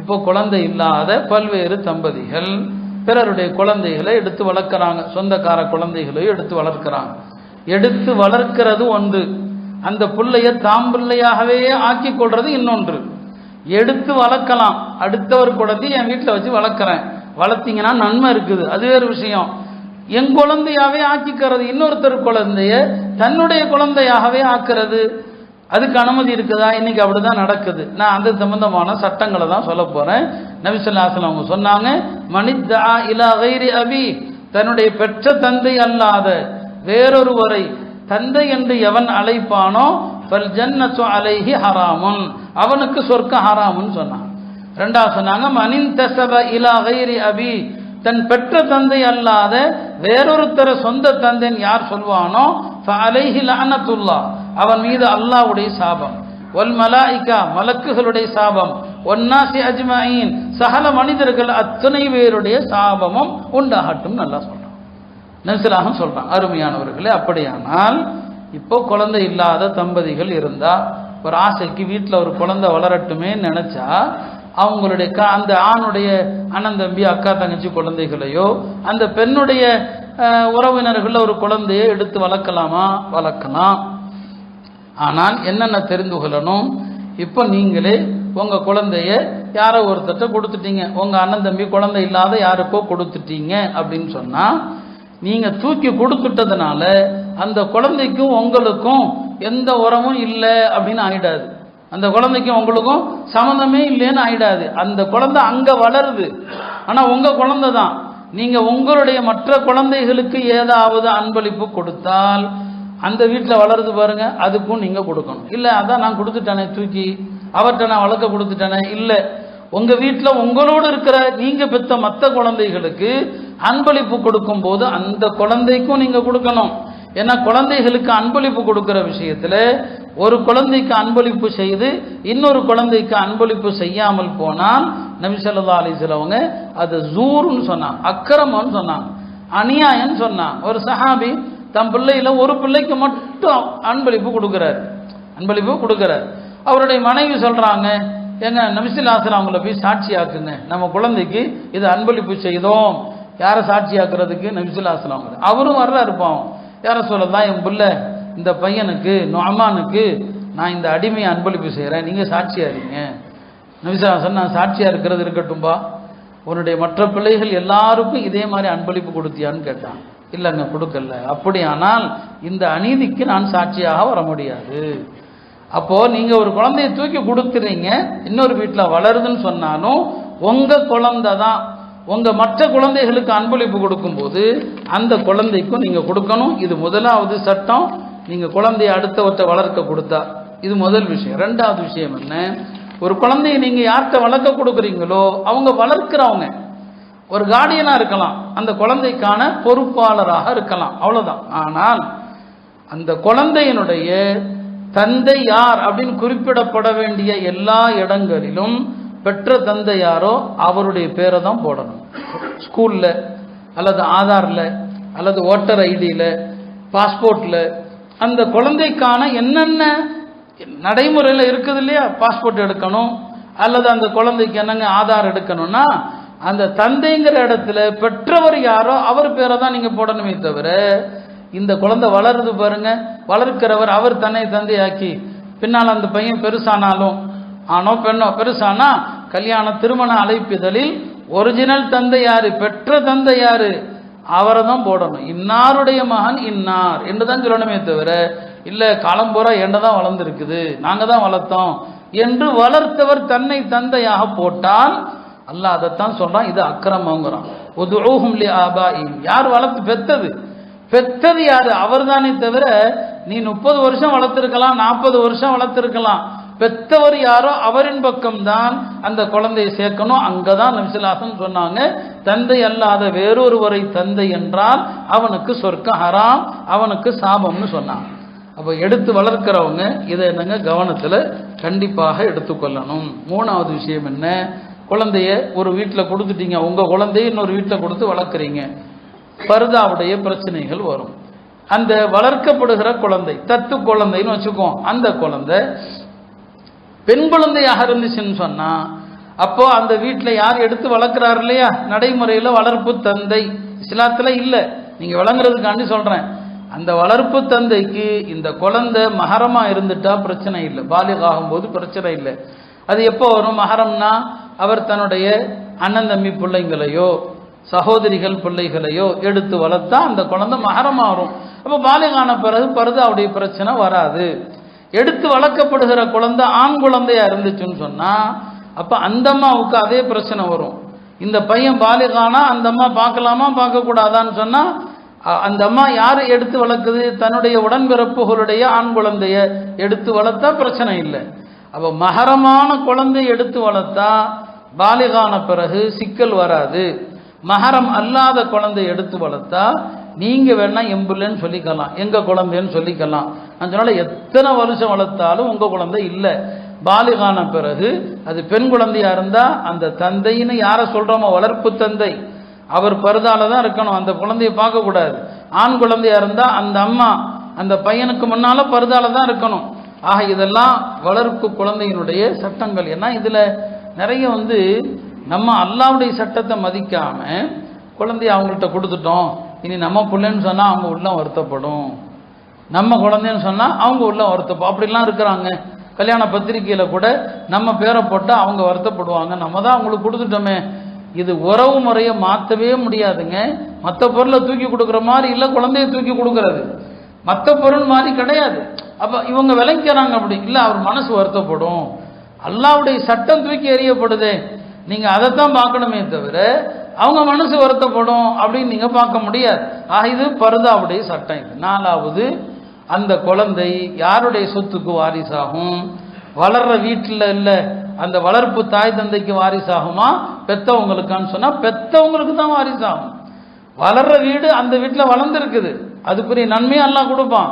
இப்போ குழந்தை இல்லாத பல்வேறு தம்பதிகள் பிறருடைய குழந்தைகளை எடுத்து வளர்க்குறாங்க, சொந்தக்கார குழந்தைகளையும் எடுத்து வளர்க்குறாங்க. எடுத்து வளர்க்கிறது ஒன்று, அந்த பிள்ளைய தாம் பிள்ளையாகவே ஆக்கி கொள்றது இன்னொன்று. எடுத்து வளர்க்கலாம், அடுத்தவர் குழந்தை என் வீட்டில் வச்சு வளர்க்குறேன், வளர்த்தீங்கன்னா நன்மை இருக்குது, அது வேறு விஷயம். என் குழந்தையாவே ஆக்கிக்கிறது, இன்னொருத்தர் குழந்தைய தன்னுடைய குழந்தையாகவே ஆக்குறது, அதுக்கு அனுமதி இருக்குதா? இன்னைக்கு அப்படிதான் நடக்குது. நான் அந்த சம்பந்தமான சட்டங்களை தான் சொல்ல போறேன். நபி ஸல்லல்லாஹு அலைஹி வஸல்லம் அவங்க சொன்னாங்க, மனித்தா இலா கைரி அபி, தன்னுடைய பெற்ற தந்தை அல்லாத வேறொருவரை தந்தை என்று எவன் அழைப்பானோ ஃபல் ஜன்னத்து அலைஹி ஹராமுன், அவனுக்கு சொர்க்கம் ஹராமுன்னு சொன்னாங்க. ரெண்டாவது சொன்னாங்க, மனின் தஸப இலா கைரி அபி, தன் பெற்ற தந்தை அல்லாத வேறொருத்தர சொந்த தந்தைன்னு யார் சொல்வானோ ஃபஅலைஹி லஅனத்துல்லாஹ், அவன் மீது அல்லாஹ்வுடைய சாபம், வல் மலாயிகா, மலக்குகளுடைய சாபம், வன்னாசி அஜ்மஈன், சகல மனிதர்கள் அத்தனை பேருடைய சாபமும் உண்டாகட்டும் நல்லா சொல்றான். நபிஸல்லாஹு சொல்றான். அருமையானவர்களே, அப்படியானால் இப்போ குழந்தை இல்லாத தம்பதிகள் இருந்தா ஒரு ஆசைக்கு வீட்டில் ஒரு குழந்தை வளரட்டுமே நினைச்சா அவங்களுடைய அந்த ஆணுடைய அண்ணன் தம்பி அக்கா தங்கச்சி குழந்தைகளையோ அந்த பெண்ணுடைய உறவினர்கள் ஒரு குழந்தையை எடுத்து வளர்க்கலாமா? வளர்க்கலாம். ஆனால் என்னென்ன தெரிந்து கொள்ளணும், இப்போ நீங்களே உங்கள் குழந்தைய யாரோ ஒருத்தட்ட கொடுத்துட்டீங்க, உங்கள் அண்ணன் தம்பி குழந்தை இல்லாத யாருக்கோ கொடுத்துட்டீங்க அப்படின்னு சொன்னால், நீங்கள் தூக்கி கொடுத்துட்டதுனால அந்த குழந்தைக்கும் உங்களுக்கும் எந்த உறவும் இல்லை அப்படின்னு ஆகிடாது. அந்த குழந்தைக்கும் உங்களுக்கும் சம்மந்தமே இல்லைன்னு ஆகிடாது. அந்த குழந்தை அங்கே வளருது, ஆனால் உங்கள் குழந்தை தான். நீங்கள் உங்களுடைய மற்ற குழந்தைகளுக்கு ஏதாவது அன்பளிப்பு கொடுத்தால் அந்த வீட்டில் வளருது பாருங்க, அதுக்கும் நீங்கள் கொடுக்கணும். இல்லை அதான் நான் கொடுத்துட்டேனே, தூக்கி அவர்கிட்ட நான் வளர்க்க கொடுத்துட்டேனே, இல்லை உங்கள் வீட்டில் உங்களோடு இருக்கிற நீங்கள் பெற்ற மற்ற குழந்தைகளுக்கு அன்பளிப்பு கொடுக்கும் போது அந்த குழந்தைக்கும் நீங்கள் கொடுக்கணும். ஏன்னா குழந்தைகளுக்கு அன்பளிப்பு கொடுக்கிற விஷயத்தில் ஒரு குழந்தைக்கு அன்பளிப்பு செய்து இன்னொரு குழந்தைக்கு அன்பளிப்பு செய்யாமல் போனால் நபி ஸல்லல்லாஹு அலைஹி வஸல்லம் அது ஜூர்னு சொன்னாங்க, அக்கிரமம்னு சொன்னாங்க, அநியாயம்னு சொன்னாங்க. ஒரு சஹாபி தம் பிள்ளையில ஒரு பிள்ளைக்கு மட்டும் அன்பளிப்பு கொடுக்கிறார். அவருடைய மனைவி சொல்றாங்க, எங்க நபி ஸல்லல்லாஹு அலைஹி வஸல்லம் அவங்கள போய் சாட்சியாக்குங்க, நம்ம குழந்தைக்கு இது அன்பளிப்பு செய்தோம். யாரை சாட்சியாக்குறதுக்கு? நபி ஸல்லல்லாஹு அலைஹி வஸல்லம். அவரும் வர்ற இருப்பான், யாரை சொல்லலாம், என் பிள்ளை இந்த பையனுக்கு நுஅமானுக்கு நான் இந்த அடிமையை அன்பளிப்பு செய்கிறேன், நீங்கள் சாட்சியாக இருங்க. நபி ஸல்லல்லாஹு அலைஹி வஸல்லம், நான் சாட்சியாக இருக்கிறது இருக்கட்டும்பா, உன்னுடைய மற்ற பிள்ளைகள் எல்லாருக்கும் இதே மாதிரி அன்பளிப்பு கொடுத்தியான்னு கேட்டான். இல்லைங்க, கொடுக்கல. அப்படியானால் இந்த அநீதிக்கு நான் சாட்சியாக வர முடியாது. அப்போது நீங்கள் ஒரு குழந்தைய தூக்கி கொடுத்துறீங்க, இன்னொரு வீட்டில் வளருதுன்னு சொன்னாலும் உங்கள் குழந்தை தான். உங்கள் மற்ற குழந்தைகளுக்கு அன்பளிப்பு கொடுக்கும்போது அந்த குழந்தைக்கும் நீங்கள் கொடுக்கணும். இது முதலாவது சட்டம். நீங்கள் குழந்தைய அடுத்தவற்றை வளர்க்க கொடுத்தா இது முதல் விஷயம். ரெண்டாவது விஷயம் என்ன, ஒரு குழந்தைய நீங்கள் யார்கிட்ட வளர்க்க கொடுக்குறீங்களோ அவங்க வளர்க்குறவங்க ஒரு கார்டியனாக இருக்கலாம், அந்த குழந்தைக்கான பொறுப்பாளராக இருக்கலாம், அவ்வளோதான். ஆனால் அந்த குழந்தையினுடைய தந்தை யார் அப்படின்னு குறிப்பிடப்பட வேண்டிய எல்லா இடங்களிலும் பெற்ற தந்தை யாரோ அவருடைய பேரை தான் போடணும். ஸ்கூலில் அல்லது ஆதாரில் அல்லது ஓட்டர் ஐடியில் பாஸ்போர்ட்டில் அந்த குழந்தைக்கான என்னென்ன நடைமுறையில் இருக்குது இல்லையா, பாஸ்போர்ட் எடுக்கணும் அல்லது அந்த குழந்தைக்கு என்னங்க ஆதார் எடுக்கணும்னா அந்த தந்தைங்கிற இடத்துல பெற்றவர் யாரோ அவர் பேரை தான் நீங்கள் போடணுமே தவிர, இந்த குழந்தை வளருது பாருங்க, வளர்க்கிறவர் அவர் தன்னை தந்தையாக்கி பின்னால் அந்த பையன் பெருசானாலும் ஆனோ பெண்ணோ பெருசானா கல்யாண திருமண அழைப்பிதழில் ஒரிஜினல் தந்தை யாரு, பெற்ற தந்தை யாரு, அவரை தான் போடணும். இன்னாருடைய மகன் இன்னார் என்று தான் சொல்லணுமே தவிர, இல்லை காலம்பூரா என்ன தான் வளர்ந்துருக்குது, நாங்கள் தான் வளர்த்தோம் என்று வளர்த்தவர் தன்னை தந்தையாக போட்டால் அல்லாஹ் அதைத்தான் சொல்றான், இது அக்கிரமங்கிறான். உதுஊஹும் லிஆபாஇஹிம், யார் வளர்த்து பெத்தது யாரு, அவர் தானே தவிர நீ 30 வருஷம் வளர்த்திருக்கலாம், 40 வருஷம் வளர்த்திருக்கலாம், பெத்தவர் யாரோ அவரின் பக்கம்தான் அந்த குழந்தையை சேர்க்கணும். அங்கதான் நபி ஸல்லல்லாஹு அலைஹி வஸல்லம் சொன்னாங்க, தந்தை அல்லாத வேறொருவரை தந்தை என்றால் அவனுக்கு சொர்க்கம் ஹராம், அவனுக்கு சாபம்னு சொன்னாங்க. அப்போ எடுத்து வளர்க்கிறவங்க இதை என்னங்க கவனத்தில் கண்டிப்பாக எடுத்துக்கொள்ளணும். மூணாவது விஷயம் என்ன, குழந்தைய ஒரு வீட்டில் கொடுத்துட்டீங்க, உங்கள் குழந்தைய இன்னொரு வீட்டில் கொடுத்து வளர்க்குறீங்க, பர்தாவுடைய பிரச்சனைகள் வரும். அந்த வளர்க்கப்படுகிற குழந்தை தத்து குழந்தைன்னு வச்சுக்கோம், அந்த குழந்தை பெண் குழந்தையாக இருந்துச்சுன்னு சொன்னால் அப்போ அந்த வீட்டில் யார் எடுத்து வளர்க்குறாரு இல்லையா, நடைமுறையில் வளர்ப்பு தந்தை இஸ்லாத்தில் இல்லை, நீங்கள் விளங்குறதுக்காண்டி சொல்கிறேன். அந்த வளர்ப்பு தந்தைக்கு இந்த குழந்தை மஹரமா இருந்துட்டா பிரச்சனை இல்லை, பாலிக் ஆகும்போது பிரச்சனை இல்லை. அது எப்போ வரும்? மஹரம்னா அவர் தன்னுடைய அண்ணன் தம்பி பிள்ளைங்களையோ சகோதரிகள் பிள்ளைகளையோ எடுத்து வளர்த்தா அந்த குழந்தை மஹரமா வரும். அப்போ பாலிகான பிறகு பர்தாவுடைய பிரச்சனை வராது. எடுத்து வளர்க்கப்படுகிற குழந்தை ஆண் குழந்தையா இருந்துச்சுன்னு சொன்னா அப்ப அந்த அம்மாவுக்கு அதே பிரச்சனை வரும். இந்த பையன் பாலிகானா அந்த அம்மா பார்க்கலாமா பார்க்க கூடாதான்னு சொன்னா அந்த அம்மா யாரு எடுத்து வளர்க்குது? தன்னுடைய உடன்பிறப்புகளுடைய ஆண் குழந்தைய எடுத்து வளர்த்தா பிரச்சனை இல்லை. அப்ப மஹரமான குழந்தை எடுத்து வளர்த்தா பாலிகான பிறகு சிக்கல் வராது. மஹரம் அல்லாத குழந்தை எடுத்து வளர்த்தா நீங்க வேணா எம்புலன்னு சொல்லிக்கலாம், எங்க குழந்தைன்னு சொல்லிக்கலாம். அதனால எத்தனை வருஷம் வளர்த்தாலும் உங்க குழந்தை இல்லை. பாலிகான பிறகு அது பெண் குழந்தையா இருந்தா அந்த தந்தைன்னு யாரை சொல்றோமோ வளர்ப்பு தந்தை அவர் பர்தால தான் இருக்கணும், அந்த குழந்தைய பார்க்க கூடாது. ஆண் குழந்தையா இருந்தா அந்த அம்மா அந்த பையனுக்கு முன்னால பர்தால தான் இருக்கணும். ஆக இதெல்லாம் வளர்ப்பு குழந்தையினுடைய சட்டங்கள். ஏன்னா இதுல நிறைய நம்ம அல்லாவுடைய சட்டத்தை மதிக்காம குழந்தைய அவங்கள்ட்ட கொடுத்துட்டோம், இனி நம்ம பிள்ளைன்னு சொன்னா அவங்க உள்ள வருத்தப்படும், நம்ம குழந்தைன்னு சொன்னா அவங்க உள்ள வருத்தப்படும், அப்படிலாம் இருக்கிறாங்க. கல்யாண பத்திரிகையில கூட நம்ம பேரை போட்டா அவங்க வருத்தப்படுவாங்க, நம்ம தான் அவங்களுக்கு கொடுத்துட்டோமே. இது உறவு முறையை மாற்றவே முடியாதுங்க. மற்ற பொருளை தூக்கி கொடுக்குற மாதிரி இல்லை குழந்தைய தூக்கி கொடுக்கறது, மற்ற பொருள் மாதிரி கிடையாது. அப்ப இவங்க விளங்கிறாங்க அப்படி இல்லை, அவர் மனசு வருத்தப்படும், அல்லாவுடைய சட்டம் தூக்கி எறியப்படுதே, நீங்க அதைத்தான் பார்க்கணுமே தவிர அவங்க மனசு வருத்தப்படும் அப்படின்னு நீங்க பார்க்க முடியாது. இது பர்தாவுடைய சட்டம். இது நாலாவது, அந்த குழந்தை யாருடைய சொத்துக்கு வாரிசாகும்? வளர்ற வீட்டில் இல்லை அந்த வளர்ப்பு தாய் தந்தைக்கு வாரிசாகுமா பெத்தவங்களுக்கான்னு சொன்னா பெத்தவங்களுக்கு தான் வாரிசாகும். வளர்ற வீடு அந்த வீட்டில் வளர்ந்துருக்குது, அதுக்குரிய நன்மையை எல்லாம் கொடுப்பான்.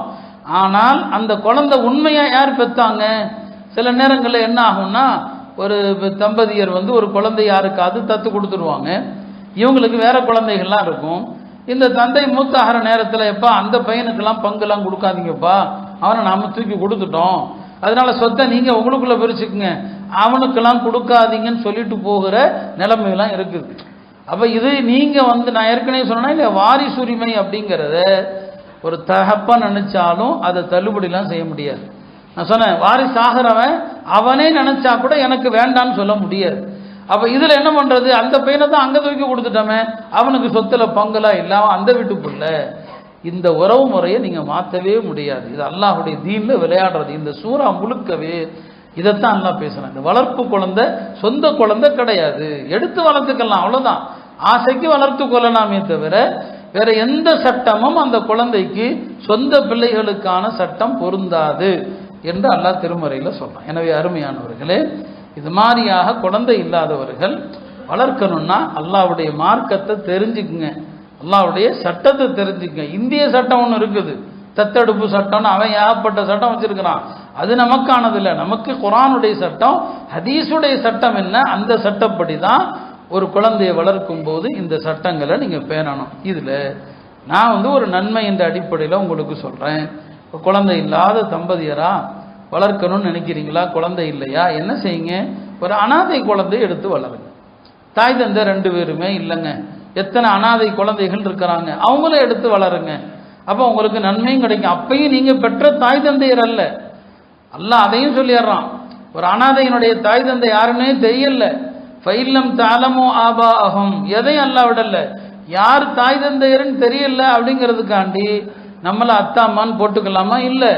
ஆனால் அந்த குழந்தை உண்மையா யார் பெத்தாங்க? சில நேரங்களில் என்ன ஆகும்னா ஒரு தம்பதியர் ஒரு குழந்தை யாருக்காவது தத்து கொடுத்துருவாங்க, இவங்களுக்கு வேற குழந்தைகள்லாம் இருக்கும். இந்த தந்தை மூத்தாகிற நேரத்தில் எப்பா அந்த பையனுக்கெல்லாம் பங்குலாம் கொடுக்காதீங்கப்பா, அவனை நாம தூக்கி கொடுத்துட்டோம், அதனால சொத்தை நீங்க உங்களுக்குள்ள பிரிச்சுக்குங்க, அவனுக்கெல்லாம் கொடுக்காதீங்கன்னு சொல்லிட்டு போகிற நிலைமையெல்லாம் இருக்குது. அப்ப இது நீங்க நான் ஏற்கனவே சொன்னா இல்ல, வாரிசுரிமை அப்படிங்கிறத ஒரு தகப்பா நினைச்சாலும் அதை தள்ளுபடிலாம் செய்ய முடியாது. நான் சொன்னேன் வாரிசு ஆகிறவன் அவனே நினைச்சா கூட எனக்கு வேண்டான்னு சொல்ல முடியாது. அப்ப இதுல என்ன பண்றது? அந்த பையனை தான் அங்க தூக்கி கொடுத்துட்டோமே, அவனுக்கு சொத்துல பங்குலாம் இல்லாம அந்த வீட்டுக்குள்ள இந்த உறவு முறையை நீங்க மாற்றவே முடியாது. இது அல்லாஹுடைய தீன்ல விளையாடுறது. இந்த சூறா முழுக்கவே இதைத்தான் அல்லாஹ் பேசுறான். இந்த வளர்ப்பு குழந்தை சொந்த குழந்தை கிடையாது, எடுத்து வளர்த்துக்கலாம், அவ்வளவுதான். ஆசைக்கு வளர்த்து கொள்ளலாமே தவிர வேற எந்த சட்டமும் அந்த குழந்தைக்கு சொந்த பிள்ளைகளுக்கான சட்டம் பொருந்தாது என்று அல்லாஹ் திருமறையில சொல்றான். எனவே அருமையானவர்களே, இது மாதிரியாக குழந்தை இல்லாதவர்கள் வளர்க்கணும்னா அல்லாஹ்வுடைய மார்க்கத்தை தெரிஞ்சுக்குங்க, அல்லாஹ்வுடைய சட்டத்தை தெரிஞ்சுக்குங்க. இந்திய சட்டம் ஒன்று இருக்குது, தத்தெடுப்பு சட்டம்னு அவன் ஏகப்பட்ட சட்டம் வச்சிருக்கிறான். அது நமக்கானது இல்லை. நமக்கு குர்ஆனுடைய சட்டம், ஹதீஸுடைய சட்டம் என்ன, அந்த சட்டப்படி தான் ஒரு குழந்தையை வளர்க்கும் போது இந்த சட்டங்களை நீங்க பேணணும். இதுல நான் ஒரு நன்மை என்ற அடிப்படையில் உங்களுக்கு சொல்றேன். குழந்தை இல்லாத தம்பதியரா வளர்க்கணும்னு நினைக்கிறீங்களா? குழந்தை இல்லையா? என்ன செய்யுங்க, ஒரு அனாதை குழந்தை எடுத்து வளருங்க. தாய் தந்தை 2 பேருமே இல்லைங்க, எத்தனை அனாதை குழந்தைகள் இருக்கிறாங்க, அவங்கள எடுத்து வளருங்க. அப்போ உங்களுக்கு நன்மையும் கிடைக்கும். அப்பையும் நீங்க பெற்ற தாய் தந்தையர் அல்ல, அல்லாஹ் அதையும் சொல்லிடுறான். ஒரு அனாதையினுடைய தாய் தந்தை யாருன்னே தெரியல, ஃபைல்லம் தாலமோ ஆபா அஹம், எதையும் அல்லாஹ் விடல, யார் தாய் தந்தையர்னு தெரியல அப்படிங்கிறதுக்காண்டி நம்மள அத்தா அம்மான்னு போட்டுக்கலாமா? இல்லை.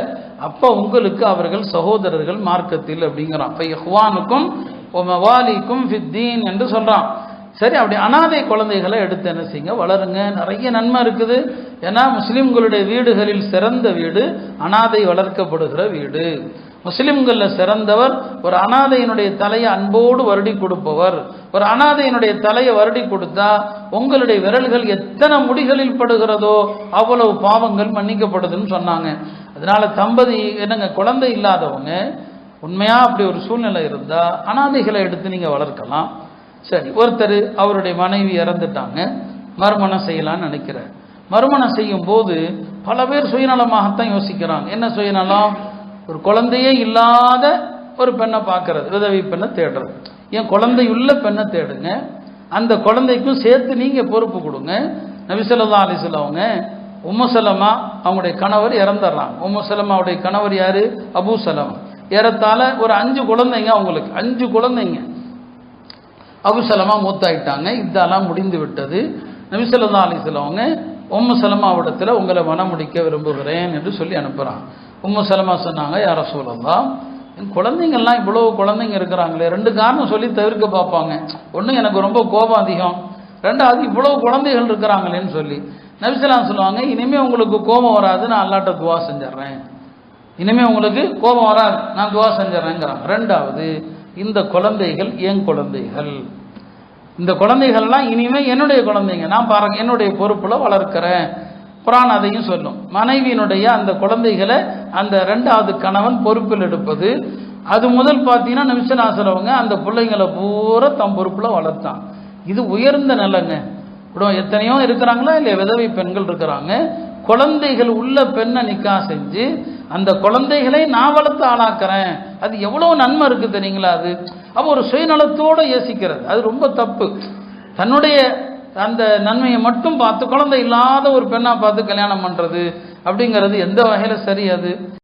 அப்ப உங்களுக்கு அவர்கள் சகோதரர்கள் மார்க்கத்தில் அப்படிங்கிறான். இஹ்வானுக்கும் மவாலிக்கும் ஃபித்தீன் என்று சொல்றான். சரி, அப்படி அனாதை குழந்தைகளை எடுத்து என்ன செய்யுங்க, வளருங்க. நிறைய நன்மை இருக்குது. ஏன்னா முஸ்லிம்களுடைய வீடுகளில் சிறந்த வீடு அனாதை வளர்க்கப்படுகிற வீடு. முஸ்லிம்கள்ல சிறந்தவர் ஒரு அனாதையினுடைய தலையை அன்போடு வருடி கொடுப்பவர். ஒரு அனாதையினுடைய தலையை வருடி கொடுத்தா உங்களுடைய விரல்கள் எத்தனை முடிகளில் படுகிறதோ அவ்வளவு பாவங்கள் மன்னிக்கப்படுதுன்னு சொன்னாங்க. அதனால தம்பதி என்னங்க, குழந்தை இல்லாதவங்க உண்மையா அப்படி ஒரு சூழ்நிலை இருந்தா அனாதைகளை எடுத்து நீங்க வளர்க்கலாம். சரி, ஒருத்தர் அவருடைய மனைவி இறந்துட்டாங்க, மறுமணம் செய்யலான்னு நினைக்கிறார். மறுமணம் செய்யும் போது பல பேர் சுயநலமாகத்தான் யோசிக்கிறாங்க. என்ன சுயநலம்? ஒரு குழந்தையே இல்லாத ஒரு பெண்ணை பார்க்கறது, விதவை பெண்ணை தேடுறது. என் குழந்தையுள்ள பெண்ணை தேடுங்க, அந்த குழந்தைக்கும் சேர்த்து நீங்கள் பொறுப்பு கொடுங்க. நபி ஸல்லல்லாஹு அலைஹி வஸல்லம் அவங்க உம்மு சலமா அவங்களுடைய கணவர் இறந்துடுறாங்க. உம்மு சலமாவுடைய கணவர் யாரு? அபூ சலமா. ஏறத்தாழ ஒரு 5 குழந்தைங்க, அவங்களுக்கு 5 குழந்தைங்க. அபூ சலமா மூத்தாயிட்டாங்க, இதெல்லாம் முடிந்து விட்டது. நபி ஸல்லல்லாஹு அலைஹி வஸல்லம் அவங்க உம்மு சலமாவிடத்தில் உங்களை மனம் முடிக்க விரும்புகிறேன் என்று சொல்லி அனுப்புகிறாங்க. உம்மு சலமா சொன்னாங்க, யா ரசூலல்லாஹ், என் குழந்தைங்கள்லாம் இவ்வளவு குழந்தைங்க இருக்கிறாங்களே, 2 காரணம் சொல்லி தவிர்க்க பார்ப்பாங்க. ஒன்று, எனக்கு ரொம்ப கோபம் அதிகம், 2வது இவ்வளவு குழந்தைகள் இருக்கிறாங்களேன்னு சொல்லி. நபி ஸல்லல்லாஹு அலைஹி வஸல்லம் சொல்லுவாங்க, இனிமேல் உங்களுக்கு கோபம் வராது, நான் அல்லாஹ்ட்ட துவா செஞ்சிடறேன், இனிமேல் உங்களுக்கு கோபம் வராது, நான் துவா செஞ்சிடறேங்கிறாங்க. 2வது, இந்த குழந்தைகள் என் குழந்தைகள், இந்த குழந்தைகள்லாம் இனிமேல் என்னுடைய குழந்தைங்க, நான் பாருங்க என்னுடைய பொறுப்பில் வளர்க்கிறேன். குர்ஆன் அதையும் சொல்லும். மனைவியினுடைய அந்த குழந்தைகளை அந்த 2வது கணவன் பொறுப்பில் எடுப்பது. அது முதல் பார்த்தீங்கன்னா நபி ஸல்லல்லாஹு அலைஹி வஸல்லம் அந்த பிள்ளைங்களை பூரா தம் பொறுப்பில் வளர்த்தான். இது உயர்ந்த நிலைங்க. குடும்பம் எத்தனையோ இருக்கிறாங்களா இல்லையா, விதவை பெண்கள் இருக்கிறாங்க. குழந்தைகள் உள்ள பெண்ணை நிக்கா செஞ்சு அந்த குழந்தைகளை நான் வளர்த்து ஆளாக்குறேன், அது எவ்வளோ நன்மை இருக்குது தெரியுங்களா? அது அப்போ ஒரு சுயநலத்தோடு யோசிக்கிறது அது ரொம்ப தப்பு. தன்னுடைய அந்த நன்மையை மட்டும் பார்த்து குழந்தை இல்லாத ஒரு பெண்ணா பார்த்து கல்யாணம் பண்றது அப்படிங்கிறது எந்த வகையில் சரி? அது